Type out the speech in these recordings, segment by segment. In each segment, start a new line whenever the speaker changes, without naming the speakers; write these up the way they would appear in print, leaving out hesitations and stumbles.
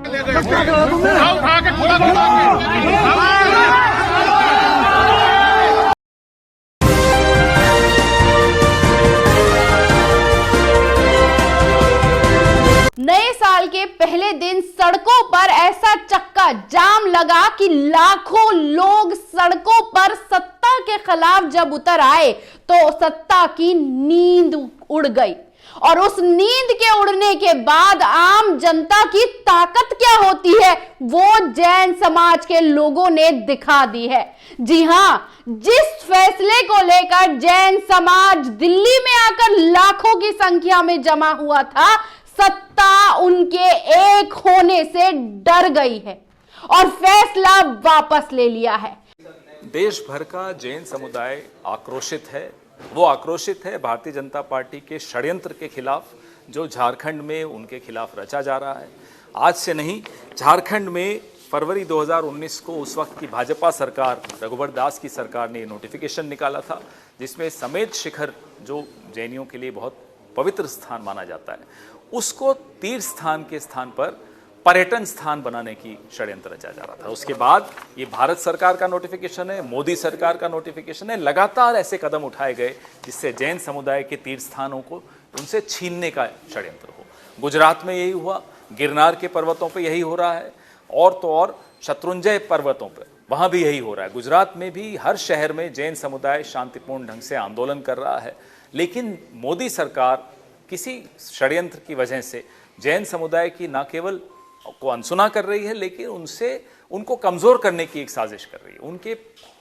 नए साल के पहले दिन सड़कों पर ऐसा चक्का जाम लगा कि लाखों लोग सड़कों पर सत्ता के खिलाफ जब उतर आए तो सत्ता की नींद उड़ गई। और उस नींद के उड़ने के बाद आम जनता की ताकत क्या होती है वो जैन समाज के लोगों ने दिखा दी है। जी हां, जिस फैसले को लेकर जैन समाज दिल्ली में आकर लाखों की संख्या में जमा हुआ था, सत्ता उनके एक होने से डर गई है और फैसला वापस ले लिया है।
देश भर का जैन समुदाय आक्रोशित है। वो आक्रोशित है भारतीय जनता पार्टी के षड्यंत्र के खिलाफ जो झारखंड में उनके खिलाफ रचा जा रहा है। आज से नहीं, झारखंड में फरवरी 2019 को उस वक्त की भाजपा सरकार, रघुवर दास की सरकार ने नोटिफिकेशन निकाला था जिसमें समेत शिखर, जो जैनियों के लिए बहुत पवित्र स्थान माना जाता है, उसको तीर्थ स्थान के स्थान पर पर्यटन स्थान बनाने की षड्यंत्र रचा जा रहा था। उसके बाद ये भारत सरकार का नोटिफिकेशन है, मोदी सरकार का नोटिफिकेशन है। लगातार ऐसे कदम उठाए गए जिससे जैन समुदाय के तीर्थ स्थानों को उनसे छीनने का षड्यंत्र हो। गुजरात में यही हुआ, गिरनार के पर्वतों पर यही हो रहा है, और तो और शत्रुंजय पर्वतों पर वहाँ भी यही हो रहा है। गुजरात में भी हर शहर में जैन समुदाय शांतिपूर्ण ढंग से आंदोलन कर रहा है, लेकिन मोदी सरकार किसी षड्यंत्र की वजह से जैन समुदाय की न केवल को अनसुना कर रही है, लेकिन उनको कमज़ोर करने की एक साजिश कर रही है। उनके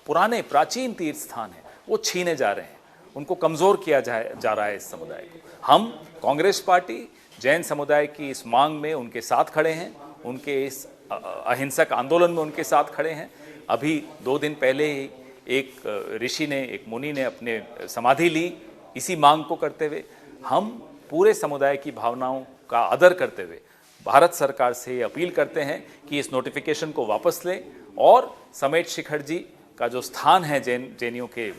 पुराने प्राचीन तीर्थ स्थान हैं वो छीने जा रहे हैं, उनको कमज़ोर किया जा रहा है इस समुदाय को। हम कांग्रेस पार्टी जैन समुदाय की इस मांग में उनके साथ खड़े हैं, उनके इस अहिंसक आंदोलन में उनके साथ खड़े हैं। अभी 2 दिन पहले ही एक ऋषि ने, एक मुनि ने अपने समाधि ली इसी मांग को करते हुए। हम पूरे समुदाय की भावनाओं का आदर करते हुए भारत सरकार से अपील करते हैं कि इस नोटिफिकेशन को वापस लें और समेत शिखर जी का जो स्थान है जैनियों के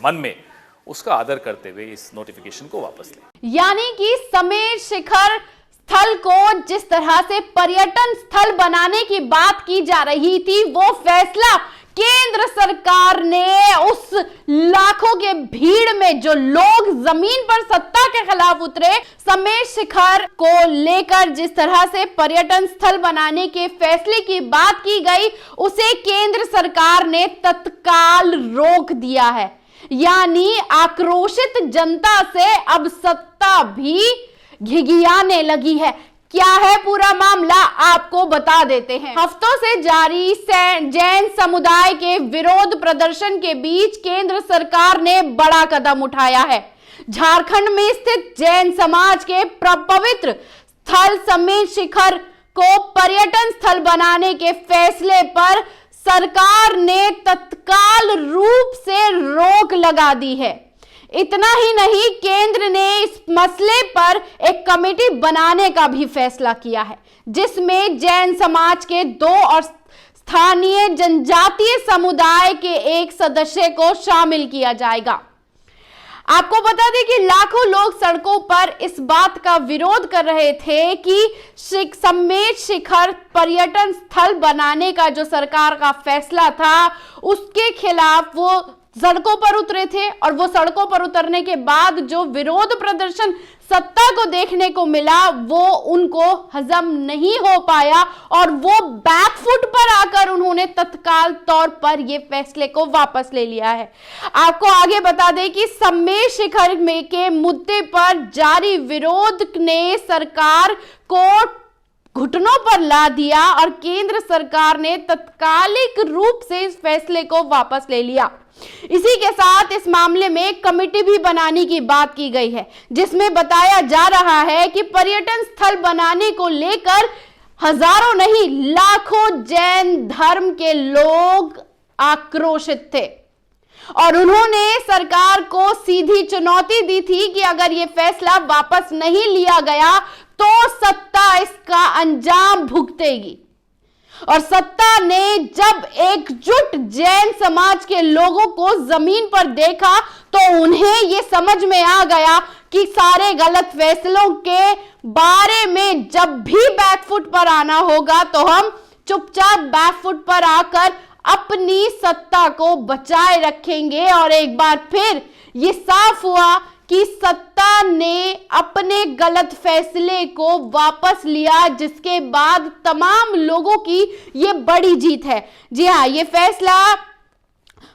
मन में, उसका आदर करते हुए इस नोटिफिकेशन को वापस लें।
यानी कि समेत शिखर स्थल को जिस तरह से पर्यटन स्थल बनाने की बात की जा रही थी, वो फैसला केंद्र सरकार ने उस लाखों के भीड़ में जो लोग जमीन पर सत्ता के खिलाफ उतरे, समेत शिखर को लेकर जिस तरह से पर्यटन स्थल बनाने के फैसले की बात की गई, उसे केंद्र सरकार ने तत्काल रोक दिया है। यानी आक्रोशित जनता से अब सत्ता भी घिघियाने लगी है। क्या है पूरा मामला, आपको बता देते हैं। हफ्तों से जारी जैन समुदाय के विरोध प्रदर्शन के बीच केंद्र सरकार ने बड़ा कदम उठाया है। झारखंड में स्थित जैन समाज के पवित्र स्थल समेत शिखर को पर्यटन स्थल बनाने के फैसले पर सरकार ने तत्काल रूप से रोक लगा दी है। इतना ही नहीं, केंद्र ने इस मसले पर एक कमेटी बनाने का भी फैसला किया है जिसमें जैन समाज के 2 और स्थानीय जनजातीय समुदाय के एक सदस्य को शामिल किया जाएगा। आपको बता दें कि लाखों लोग सड़कों पर इस बात का विरोध कर रहे थे कि समेत शिखर पर्यटन स्थल बनाने का जो सरकार का फैसला था उसके खिलाफ वो सड़कों पर उतरे थे। और वो सड़कों पर उतरने के बाद जो विरोध प्रदर्शन सत्ता को देखने को मिला वो उनको हजम नहीं हो पाया और वो बैकफुट पर आकर उन्होंने तत्काल तौर पर ये फैसले को वापस ले लिया है। आपको आगे बता दें कि समेत शिखर में के मुद्दे पर जारी विरोध ने सरकार को घुटनों पर ला दिया और केंद्र सरकार ने तत्कालिक रूप से इस फैसले को वापस ले लिया। इसी के साथ इस मामले में कमेटी भी बनाने की बात की गई है जिसमें बताया जा रहा है कि पर्यटन स्थल बनाने को लेकर हजारों नहीं लाखों जैन धर्म के लोग आक्रोशित थे और उन्होंने सरकार को सीधी चुनौती दी थी कि अगर यह फैसला वापस नहीं लिया गया तो सत्ता इसका अंजाम भुगतेगी। और सत्ता ने जब एकजुट जैन समाज के लोगों को जमीन पर देखा तो उन्हें ये समझ में आ गया कि सारे गलत फैसलों के बारे में जब भी बैकफुट पर आना होगा तो हम चुपचाप बैकफुट पर आकर अपनी सत्ता को बचाए रखेंगे। और एक बार फिर ये साफ हुआ कि सत्ता ने अपने गलत फैसले को वापस लिया, जिसके बाद तमाम लोगों की ये बड़ी जीत है। जी हाँ, ये फैसला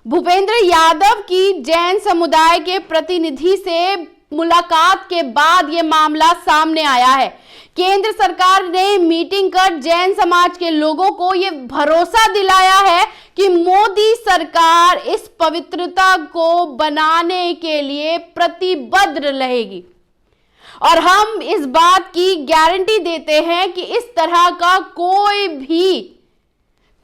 भूपेंद्र यादव की जैन समुदाय के प्रतिनिधि से मुलाकात के बाद ये मामला सामने आया है। केंद्र सरकार ने मीटिंग कर जैन समाज के लोगों को ये भरोसा दिलाया है कि मोदी सरकार इस पवित्रता को बनाने के लिए प्रतिबद्ध रहेगी। और हम इस बात की गारंटी देते हैं कि इस तरह का कोई भी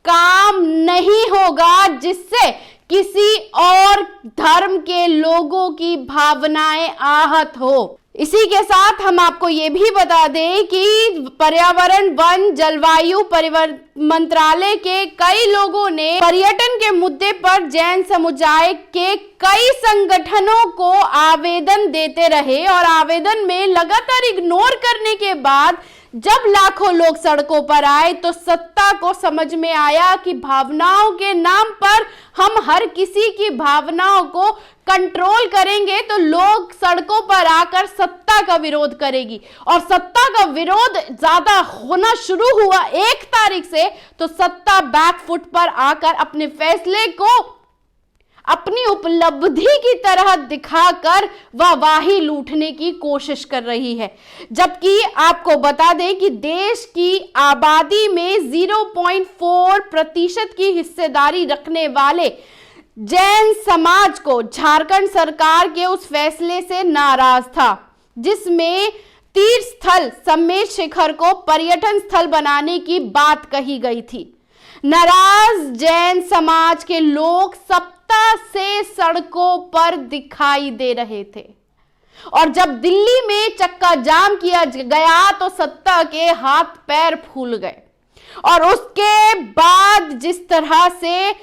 काम नहीं होगा जिससे किसी और धर्म के लोगों की भावनाएं आहत हो। इसी के साथ हम आपको ये भी बता दें कि पर्यावरण, वन, जलवायु परिवर्तन मंत्रालय के कई लोगों ने पर्यटन के मुद्दे पर जैन समुदाय के कई संगठनों को आवेदन देते रहे और आवेदन में लगातार इग्नोर करने के बाद जब लाखों लोग सड़कों पर आए तो सत्ता को समझ में आया कि भावनाओं के नाम पर हम हर किसी की भावनाओं को कंट्रोल करेंगे तो लोग सड़कों पर आकर सत्ता का विरोध करेगी। और सत्ता का विरोध ज्यादा होना शुरू हुआ 1 तारीख से, तो सत्ता बैकफुट पर आकर अपने फैसले को अपनी उपलब्धि की तरह दिखाकर वाहवाही लूटने की कोशिश कर रही है। जबकि आपको बता दें कि देश की आबादी में 0.4% की हिस्सेदारी रखने वाले जैन समाज को झारखंड सरकार के उस फैसले से नाराज था जिसमें तीर्थ स्थल समेत शिखर को पर्यटन स्थल बनाने की बात कही गई थी। नाराज जैन समाज के लोग सप्ताह से सड़कों पर दिखाई दे रहे थे और जब दिल्ली में चक्का जाम किया गया तो सत्ता के हाथ पैर फूल गए। और उसके बाद जिस तरह से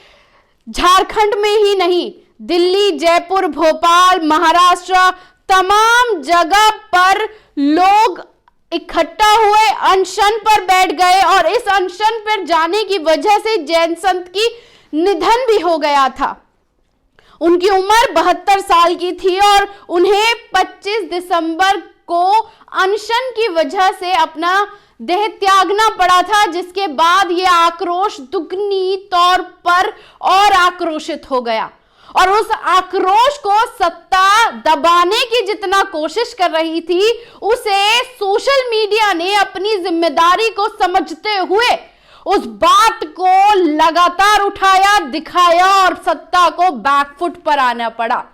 झारखंड में ही नहीं, दिल्ली, जयपुर, भोपाल, महाराष्ट्र, तमाम जगह पर लोग इकट्ठा हुए, अनशन पर बैठ गए और इस अनशन पर जाने की वजह से जैन संत की निधन भी हो गया था। उनकी उम्र 72 साल की थी और उन्हें 25 दिसंबर को अनशन की वजह से अपना देह त्यागना पड़ा था, जिसके बाद यह आक्रोश दुगनी तौर पर और आक्रोशित हो गया। और उस आक्रोश को सत्ता दबाने की जितना कोशिश कर रही थी, उसे सोशल मीडिया ने अपनी जिम्मेदारी को समझते हुए उस बात को लगातार उठाया, दिखाया और सत्ता को बैकफुट पर आना पड़ा।